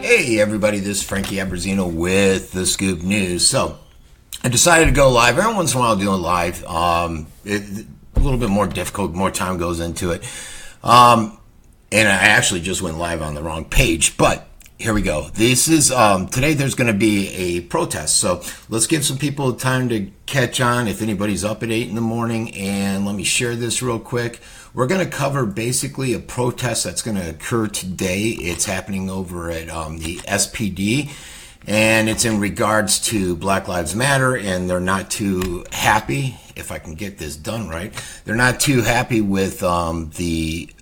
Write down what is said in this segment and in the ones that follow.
Hey everybody, this is Frankie Abbruzzino with the Scoop News. So, I decided to go live. Every once in a while doing live. A little bit more difficult, more time goes into it. And I actually just went live on the wrong page, but here we go. This is, today there's going to be a protest. So, let's give some people time to catch on if anybody's up at 8 in the morning. And let me share this real quick. We're going to cover basically a protest that's going to occur today. It's happening over at the SPD, and it's in regards to Black Lives Matter, and they're not too happy, if I can get this done right, they're not too happy with an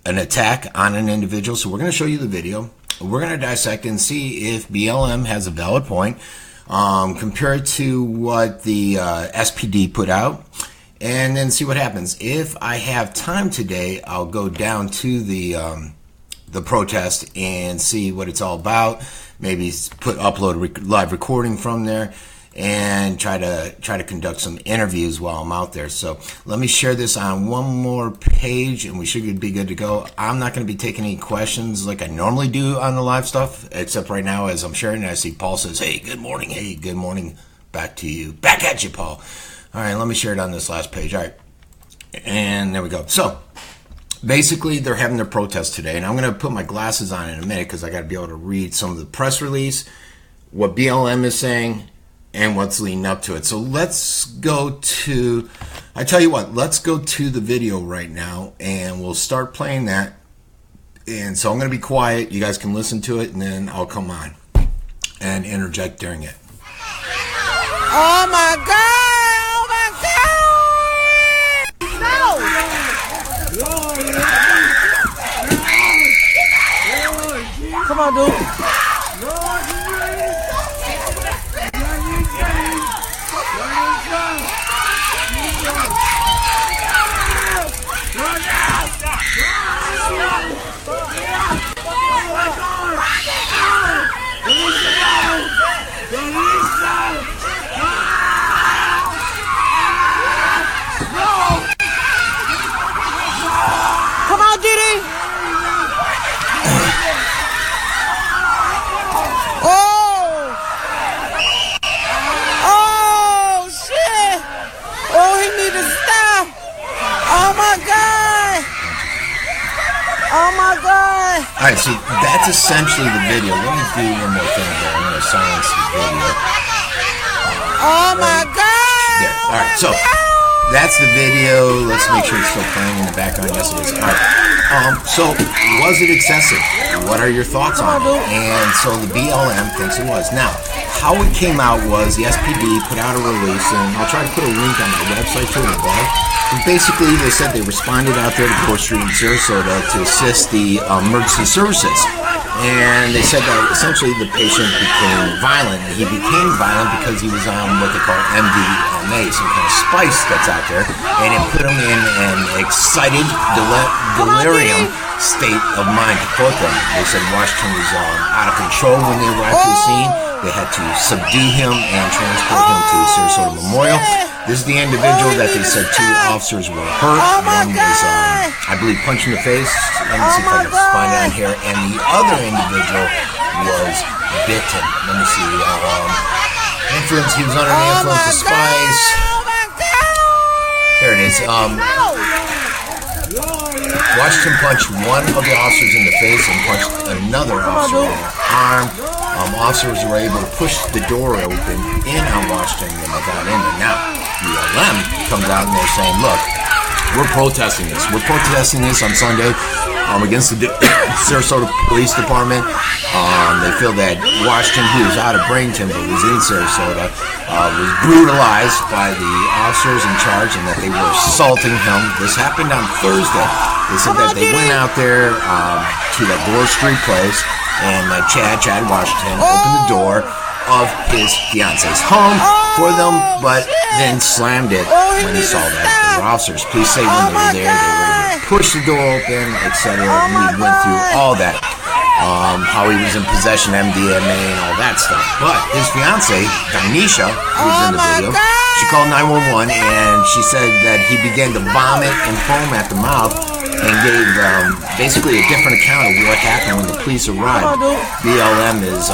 attack on an individual. So we're going to show you the video. We're going to dissect and see if BLM has a valid point compared to what the SPD put out. And then see what happens. If I have time today, I'll go down to the protest and see what it's all about. Maybe upload a live recording from there and try to conduct some interviews while I'm out there. So let me share this on one more page, and we should be good to go. I'm not going to be taking any questions like I normally do on the live stuff, except right now as I'm sharing it, I see Paul says, "Hey, good morning. Hey, good morning. Back to you. Back at you, Paul." All right, let me share it on this last page. All right, and there we go. So basically, they're having their protest today, and I'm going to put my glasses on in a minute because I got to be able to read some of the press release, what BLM is saying, and what's leading up to it. So let's go to, I tell you what, let's go to the video right now, and we'll start playing that. And so I'm going to be quiet. You guys can listen to it, and then I'll come on and interject during it. Oh, my God. Come on, dude. Come on, Diddy. Oh my God! All right, so that's essentially the video. Let me do one more thing here. I'm going to silence the video. Oh my God! There. All right, so that's the video. Let's make sure it's still playing in the background. Yes, it is. All right. So was it excessive? What are your thoughts on it? And so the BLM thinks it was. Now, how it came out was the SPD put out a release, and I'll try to put a link on my website to it above. And basically, they said they responded out there to 4th Street in Sarasota to assist the emergency services. And they said that essentially the patient became violent. He became violent because he was on what they call MDMA, some kind of spice that's out there. And it put him in an excited delirium state of mind, to quote them. They said Washington was out of control when they arrived to the scene. They had to subdue him and transport him to Sarasota Memorial. This is the individual that they said 2 officers were hurt. One was, I believe, punched in the face. Let me see if I can find it on here. And the other individual was bitten. Let me see. Influence. He was under the influence of spice. There it is. Washington punched one of the officers in the face and punched another officer in the arm. Officers were able to push the door open in on Washington when they got in there. Now, BLM comes out and they're saying, look, we're protesting this. We're protesting this on Sunday against the Sarasota Police Department. They feel that Washington, who was out of Bradenton but was in Sarasota, was brutalized by the officers in charge and that they were assaulting him. This happened on Thursday. They said that they went out there to that Gore Street place, and Chad Washington opened the door of his fiance's home for them, but then slammed it when he saw that there were officers. Police say when they were there, they were able to push the door open, etc. And we went through all that, how he was in possession of MDMA and all that stuff. But his fiance, Danisha, who was in the video, she called 911 and she said that he began to vomit and foam at the mouth and gave basically a different account of what happened when the police arrived. BLM is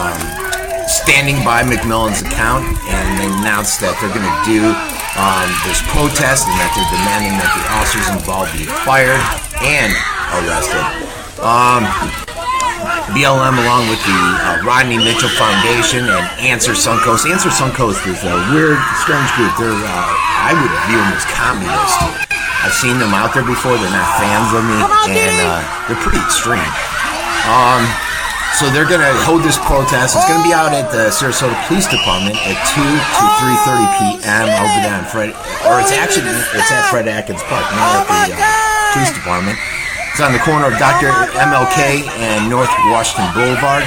standing by McMillan's account, and they announced that they're going to do this protest and that they're demanding that the officers involved be fired and arrested. BLM, along with the Rodney Mitchell Foundation and Answer Suncoast. Answer Suncoast is a weird, strange group. They're, I would view them as communist. I've seen them out there before. They're not fans of me, and they're pretty extreme. So they're going to hold this protest. It's going to be out at the Sarasota Police Department at 2 to 3:30 p.m. over there on it's at Fred Atkins Park, not at the police department. It's on the corner of Dr. MLK and North Washington Boulevard.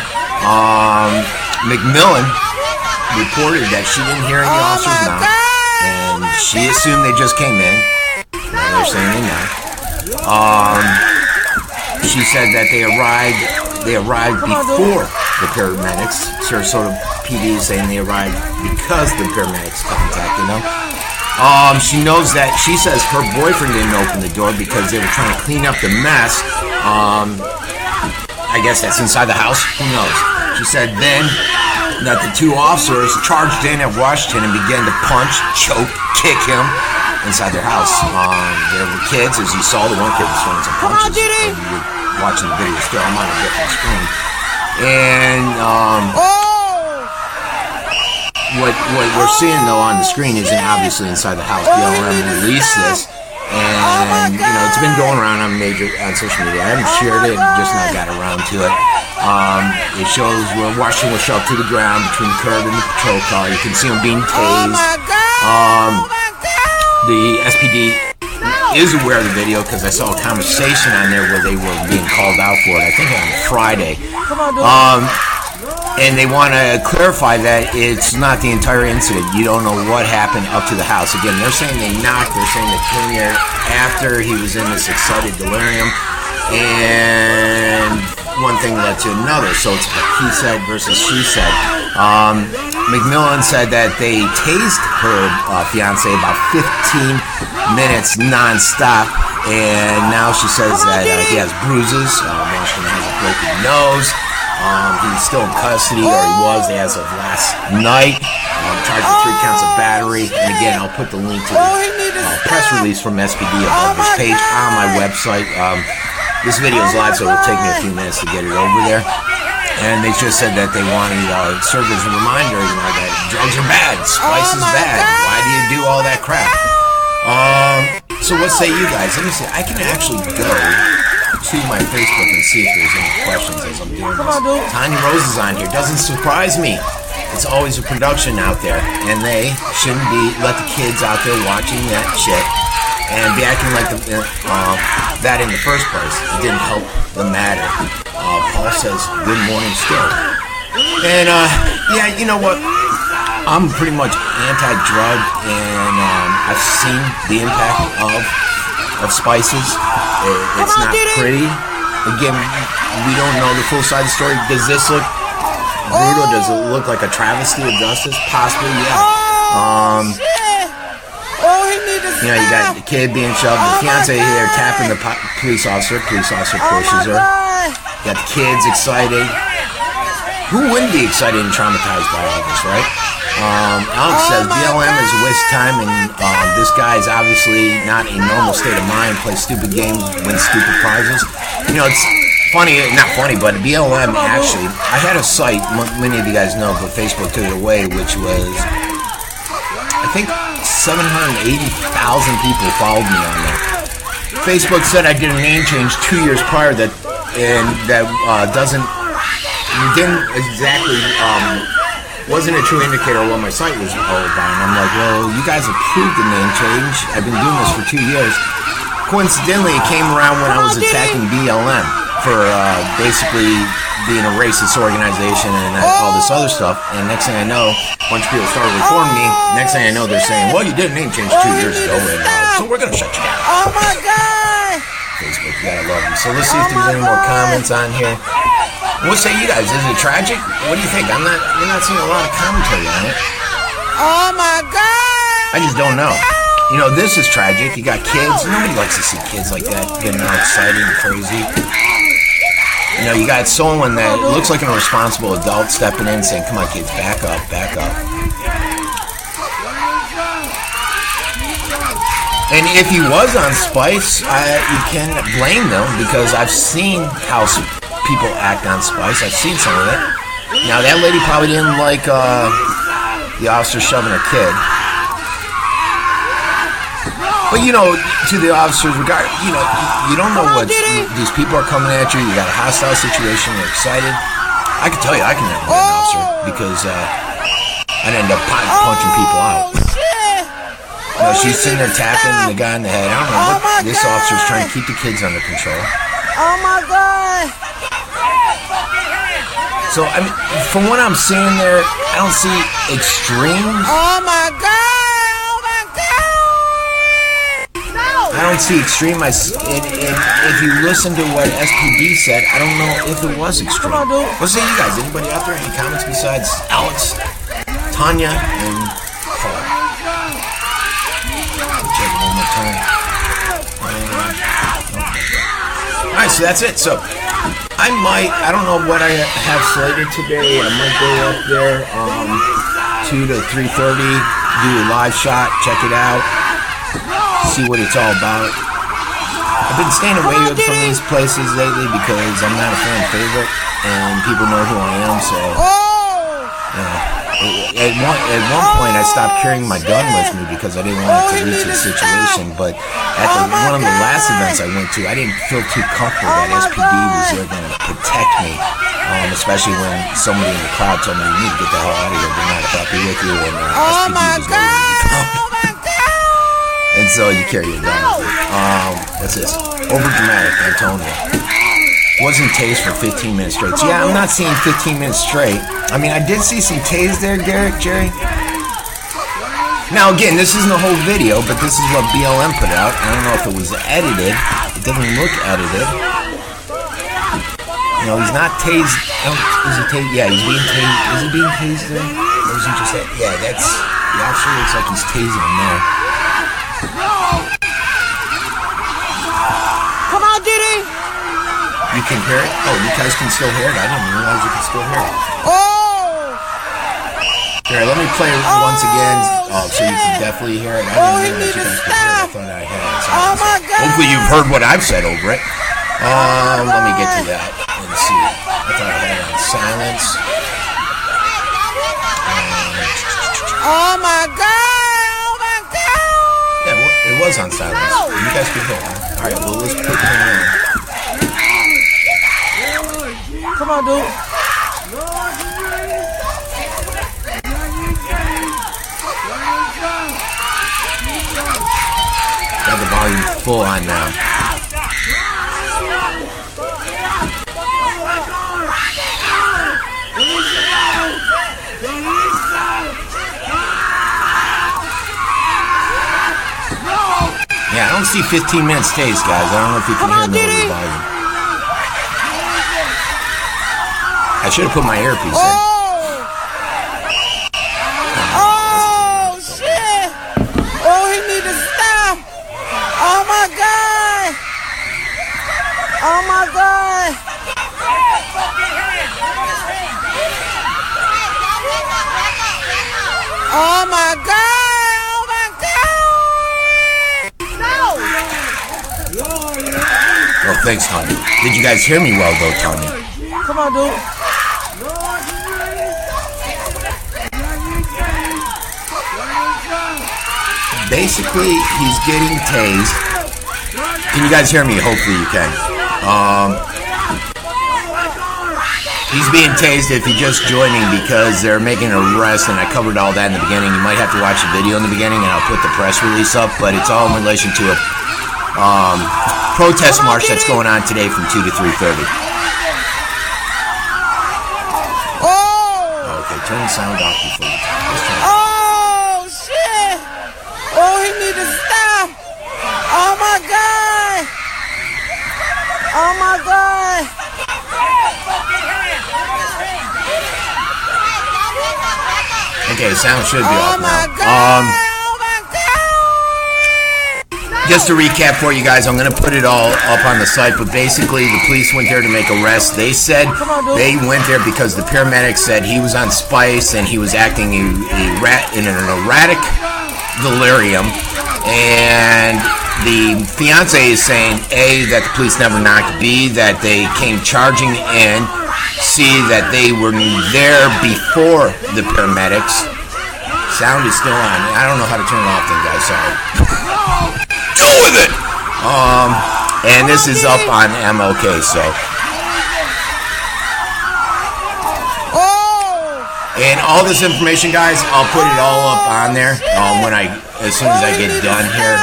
McMillan reported that she didn't hear any officers knock, and she assumed they just came in. Now they're saying they knocked. She said that they arrived before the paramedics. Sarasota PD is saying they arrived because the paramedics contacted them. She knows that, she says her boyfriend didn't open the door because they were trying to clean up the mess. I guess that's inside the house. Who knows? She said then that the two officers charged in at Washington and began to punch, choke, kick him inside their house. There were kids, as you saw, the one kid was throwing some punches. You're watching the video still. I'm on a different screen. And what we're seeing though on the screen isn't obviously inside the house. BLM released this, and it's been going around on social media. I haven't shared it, just not got around to it. It shows where Washington was shoved to the ground between the curb and the patrol car. You can see him being tased. The SPD is aware of the video because I saw a conversation on there where they were being called out for it. I think on Friday. And they want to clarify that it's not the entire incident. You don't know what happened up to the house. Again, they're saying they knocked. They're saying they came there after he was in this excited delirium. And one thing led to another. So it's he said versus she said. McMillan said that they tased her fiance about 15 minutes nonstop. And now she says that he has bruises. Washington has a broken nose. He's still in custody, or he was as of last night. Charged with 3 counts of battery. And again, I'll put the link to the press release from SPD above this page on my website. This video is live, so it'll take me a few minutes to get it over there. And they just said that they wanted to serve as a reminder, that drugs are bad, spice is bad. Why do you do all that crap? So what say you guys? Let me see. I can actually go to my Facebook and see if there's any questions as I'm doing this. Tanya Rose is on here. Doesn't surprise me. It's always a production out there, and they shouldn't let the kids out there watching that shit and be acting like that in the first place. It didn't help the matter. Paul says, good morning still. And yeah, you know what? I'm pretty much anti-drug, and I've seen the impact of spices. It's not pretty. Again, we don't know the full side of the story. Does this look brutal? Does it look like a travesty of justice? Possibly, yeah. You got the kid being shoved, the fiance there tapping the police officer pushes her. You got the kids excited. Who wouldn't be excited and traumatized by all this, right? Alex says BLM is a waste of time, and this guy is obviously not in a normal state of mind, plays stupid games, wins stupid prizes. It's funny, not funny, but BLM actually, I had a site, many of you guys know, but Facebook took it away, which was, I think 780,000 people followed me on that. Facebook said I did a name change 2 years prior that didn't exactly, wasn't a true indicator of what my site was all about. And I'm like, well, you guys approved the name change. I've been doing this for 2 years. Coincidentally, it came around when I was attacking BLM for basically being a racist organization and all this other stuff. And next thing I know, a bunch of people started reporting me. Next thing I know, they're saying, well, you did a name change 2 years ago, and so we're going to shut you down. Oh, my God. Facebook, you gotta love you. So let's see if there's any more comments on here. What say you guys? Is it tragic? What do you think? We're not seeing a lot of commentary on it. Oh my God! I just don't know. You know, this is tragic. You got kids. Nobody likes to see kids like that getting all excited and crazy. You know, you got someone that looks like an irresponsible adult stepping in saying, come on, kids, back up, back up. And if he was on Spice, you can blame them because I've seen how people act on Spice. I've seen some of it. Now, that lady probably didn't like the officer shoving her kid. But, you know, to the officer's regard, you know, you don't know what these people are coming at you. You got a hostile situation. You're excited. I can tell you, I can never be an officer because I'd end up punching people out. You know, she's sitting there tapping the guy in the head. I don't know what this officer's trying to keep the kids under control. Oh my God! So, I mean, from what I'm seeing there, I don't see extremes. Oh my God! Oh my God! No! I don't see extreme. If you listen to what SPD said, I don't know if it was extreme. Come on, dude. What say you guys? Anybody out there? Any comments besides Alex, Tanya, and Paul? Check it one more time. Alright, so that's it. So I don't know what I have slated today. I might go up there 2 to 3:30, do a live shot, check it out, see what it's all about. I've been staying away from these places lately because I'm not a fan favorite and people know who I am, so at one point I stopped carrying my gun with me because I didn't want it to lead to a situation, but at one of the last events I went to, I didn't feel too comfortable that SPD was there going to protect me, especially when somebody in the crowd told me, you need to get the hell out of here, they're not happy with you, and SPD was ready to come. And so you carry your gun with you. What's this? Over dramatic, Antonio. Wasn't tased for 15 minutes straight. So yeah, I'm not seeing 15 minutes straight. I mean, I did see some tased there, Jerry. Now again, this isn't the whole video, but this is what BLM put out. I don't know if it was edited. It doesn't look edited. You know, he's not tased. Is he tased? Yeah, he's being tased. Is he being tased there? Or is he just? Yeah, that's. It actually looks like he's tasing him there. Come on, Diddy! You can hear it? Oh, you guys can still hear it? I didn't realize you can still hear it. Oh! Here, let me play it once again. So you can definitely hear it. I didn't realize you guys could hear it. I thought I had it. Oh my God! Hopefully you've heard what I've said over it. Let me get to that and see. I thought I had it on silence. Oh my God! Oh my God! Yeah, it was on silence. You guys can hear it. Alright, well, let's put it in. Come on, dude. Got the volume full on now. Yeah, I don't see 15 minutes taste, guys. I don't know if you can hear me over the volume. I should have put my earpiece in. Oh, shit. Oh, he need to stop. Oh, my God. Oh, my God. Oh, my God. Oh, my God. No. Well, thanks, Tanya. Did you guys hear me well, though, Tanya? Come on, dude. Basically, he's getting tased. Can you guys hear me? Hopefully you can. He's being tased if you're just joining because they're making an arrest, and I covered all that in the beginning. You might have to watch the video in the beginning, and I'll put the press release up, but it's all in relation to a protest march that's going on today from 2 to 3:30. Okay, turn the sound off before you talk. Oh, shit. Oh, he need to stop. Oh, my God. Oh, my God. Okay, sound should be off now. Oh, my God. just to recap for you guys, I'm going to put it all up on the site, but basically the police went there to make arrests. They said they went there because the paramedics said he was on spice and he was acting in an erratic delirium, and the fiance is saying A, that the police never knocked, B, that they came charging in, C, that they were there before the paramedics. Sound is still on. I don't know how to turn it off then, guys, sorry. Go with it! And this is up on MLK, so. And all this information, guys, I'll put it all up on there as soon as I get done here.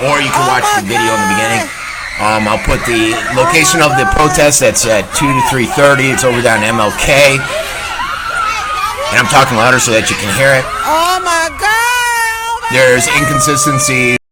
Or you can watch the video in the beginning. I'll put the location of the protest. That's at 2 to 3:30. It's over down MLK. And I'm talking louder so that you can hear it. Oh my God! There's inconsistencies.